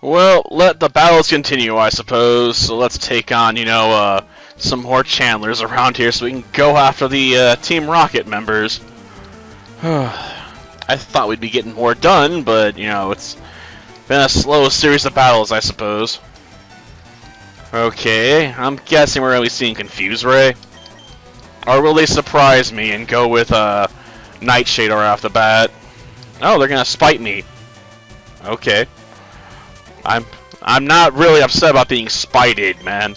Well, let the battles continue, I suppose. So let's take on, some more Chandlers around here so we can go after the Team Rocket members. I thought we'd be getting more done, but, it's been a slow series of battles, I suppose. Okay, I'm guessing we're going to be seeing Confuse Ray. Or will they surprise me and go with Nightshade right off the bat? Oh, they're going to spite me. Okay. I'm not really upset about being spited, man.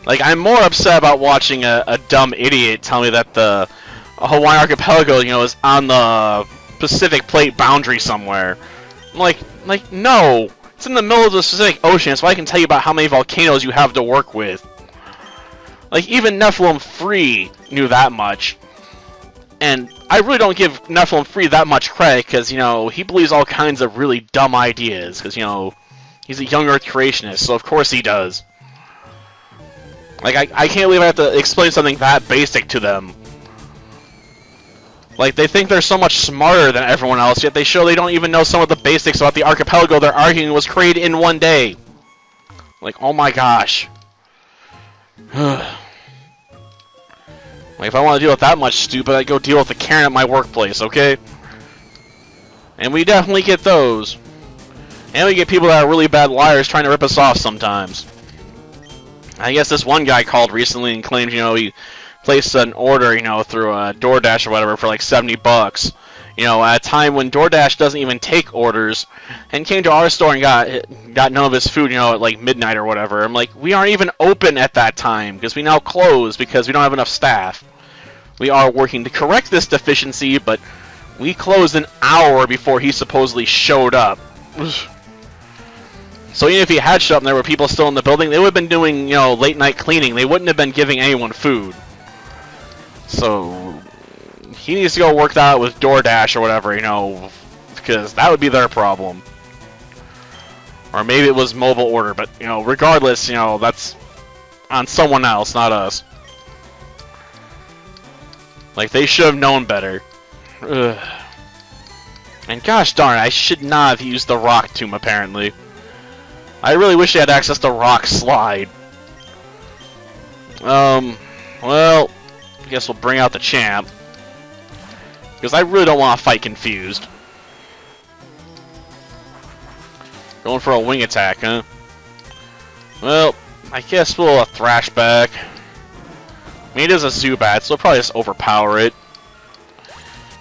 Like, I'm more upset about watching a dumb idiot tell me that the Hawaiian Archipelago, is on the Pacific Plate boundary somewhere. Like, no! It's in the middle of the Pacific Ocean, so I can tell you about how many volcanoes you have to work with. Like, even Nephilim Free knew that much. And I really don't give Nephilim Free that much credit, because, he believes all kinds of really dumb ideas, because, he's a young Earth creationist, so of course he does. Like, I can't believe I have to explain something that basic to them. Like, they think they're so much smarter than everyone else, yet they show they don't even know some of the basics about the archipelago they're arguing was created in one day. Like, oh my gosh. Like, if I want to deal with that much stupid, I'd go deal with the Karen at my workplace, okay? And we definitely get those. And we get people that are really bad liars trying to rip us off sometimes. I guess this one guy called recently and claimed, he placed an order, through a DoorDash or whatever for like $70. At a time when DoorDash doesn't even take orders, and came to our store and got none of his food, at like midnight or whatever. I'm like, we aren't even open at that time because we now close because we don't have enough staff. We are working to correct this deficiency, but we closed an hour before he supposedly showed up. So even if he had shut up and there were people still in the building, they would have been doing, late night cleaning. They wouldn't have been giving anyone food. So he needs to go work that out with DoorDash or whatever, because that would be their problem. Or maybe it was mobile order, but, regardless, that's on someone else, not us. Like, they should have known better. Ugh. And gosh darn, I should not have used the rock tomb, apparently. I really wish I had access to Rock Slide. Well, I guess we'll bring out the champ. Because I really don't want to fight Confused. Going for a wing attack, huh? Well, I guess we'll thrash back. I mean, it is a Zubat, so we'll probably just overpower it.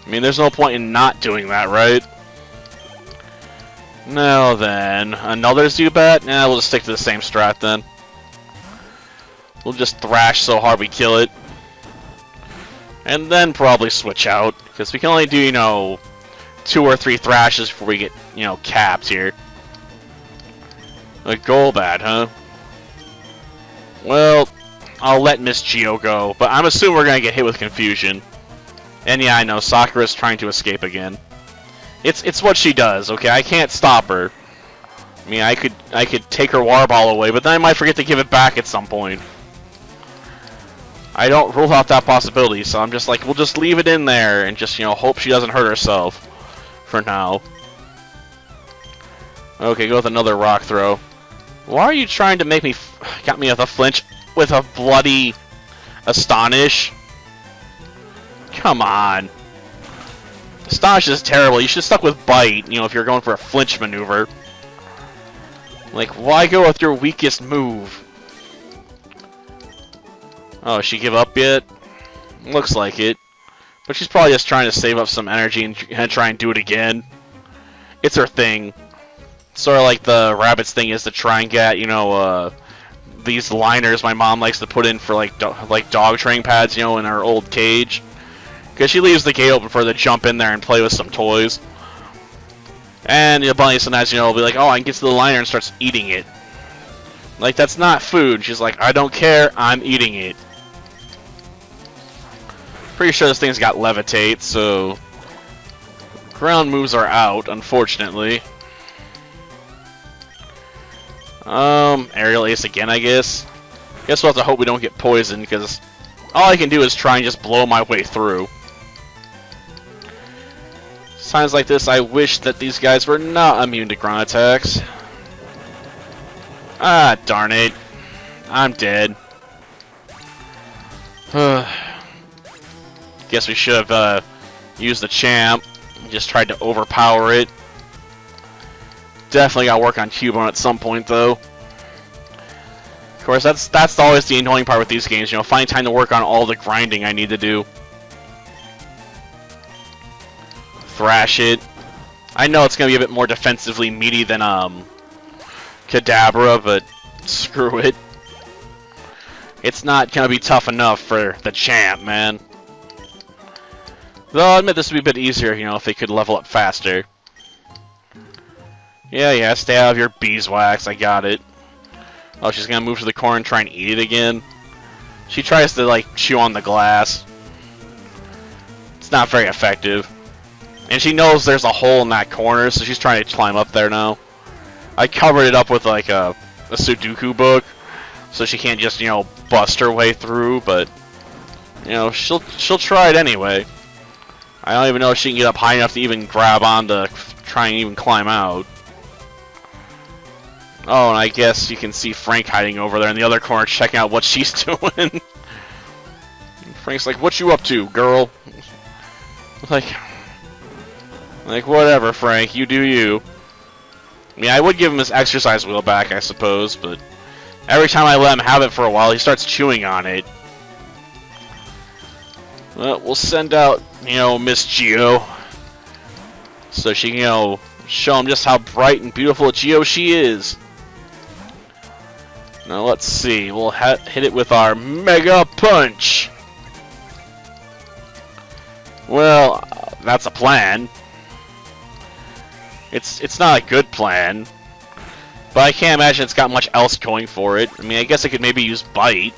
I mean, there's no point in not doing that, right? Now then, another Zubat? Nah, we'll just stick to the same strat then. We'll just thrash so hard we kill it. And then probably switch out, because we can only do, 2 or 3 thrashes before we get, capped here. A Golbat, huh? Well, I'll let Miss Geo go, but I'm assuming we're going to get hit with Confusion. And yeah, I know, Sakura's trying to escape again. It's what she does, okay? I can't stop her. I mean, I could take her water ball away, but then I might forget to give it back at some point. I don't rule out that possibility, so I'm just like, we'll just leave it in there and just, hope she doesn't hurt herself for now. Okay, go with another rock throw. Why are you trying to make me got me with a flinch with a bloody Astonish? Come on. Astonish is terrible. You should have stuck with Bite, if you're going for a flinch maneuver. Like, why go with your weakest move? Oh, she give up yet? Looks like it. But she's probably just trying to save up some energy and try and do it again. It's her thing. Sort of like the rabbit's thing is to try and get, these liners my mom likes to put in for, like dog training pads, in our old cage. Because she leaves the gate open for her to jump in there and play with some toys. And the bunny sometimes, will be like, oh, I can get to the liner and starts eating it. Like, that's not food. She's like, I don't care, I'm eating it. Pretty sure this thing's got Levitate, so... ground moves are out, unfortunately. Aerial Ace again, I guess. Guess we'll have to hope we don't get poisoned, because all I can do is try and just blow my way through. Times like this, I wish that these guys were not immune to ground attacks. Ah, darn it. I'm dead. Guess we should have used the champ. Just tried to overpower it. Definitely gotta work on Cubone at some point, though. Of course, that's always the annoying part with these games. You know, find time to work on all the grinding I need to do. Thrash it. I know it's gonna be a bit more defensively meaty than Kadabra, but screw it. It's not gonna be tough enough for the champ, man. Though I'll admit this would be a bit easier, you know, if they could level up faster. Yeah, stay out of your beeswax, I got it. Oh, she's gonna move to the corner and try and eat it again. She tries to, like, chew on the glass. It's not very effective. And she knows there's a hole in that corner, so she's trying to climb up there now. I covered it up with, like, a Sudoku book, so she can't just, you know, bust her way through, but, you know, she'll try it anyway. I don't even know if she can get up high enough to even grab on to try and even climb out. Oh, and I guess you can see Frank hiding over there in the other corner checking out what she's doing. Frank's like, what you up to, girl? Like, whatever, Frank, you do you. I mean, I would give him his exercise wheel back, I suppose, but every time I let him have it for a while, he starts chewing on it. Well, we'll send out, you know, Miss Geo, so she can, you know, show him just how bright and beautiful a Geo she is. Now, let's see. We'll hit it with our Mega Punch. Well, that's a plan. It's not a good plan, but I can't imagine it's got much else going for it. I mean, I guess it could maybe use Bite.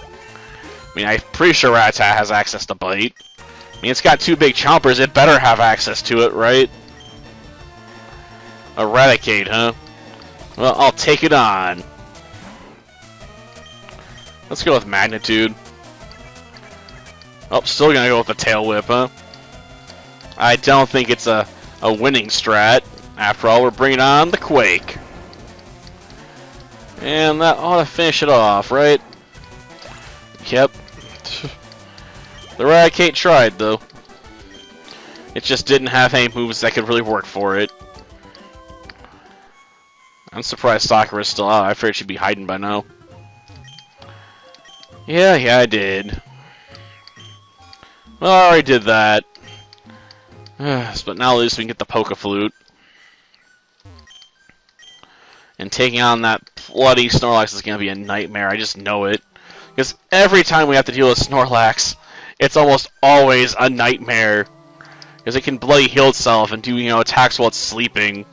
I mean, I'm pretty sure Rattata has access to Bite. I mean, it's got two big chompers. It better have access to it, right? Eradicate, huh? Well, I'll take it on. Let's go with Magnitude. Oh, still gonna go with the Tail Whip, huh? I don't think it's a winning strat. After all, we're bringing on the Quake. And that ought to finish it off, right? Yep. The Eradicate tried, though. It just didn't have any moves that could really work for it. I'm surprised Sakura's still out. I figured she'd be hiding by now. Yeah, I did. Well, I already did that. But now at least we can get the Poke Flute. And taking on that bloody Snorlax is going to be a nightmare. I just know it. Because every time we have to deal with Snorlax, it's almost always a nightmare. Because it can bloody heal itself and do, you know, attacks while it's sleeping.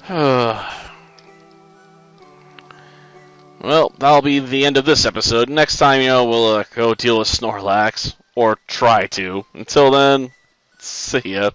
Well, that'll be the end of this episode. Next time, you know, we'll go deal with Snorlax. Or try to. Until then, see ya.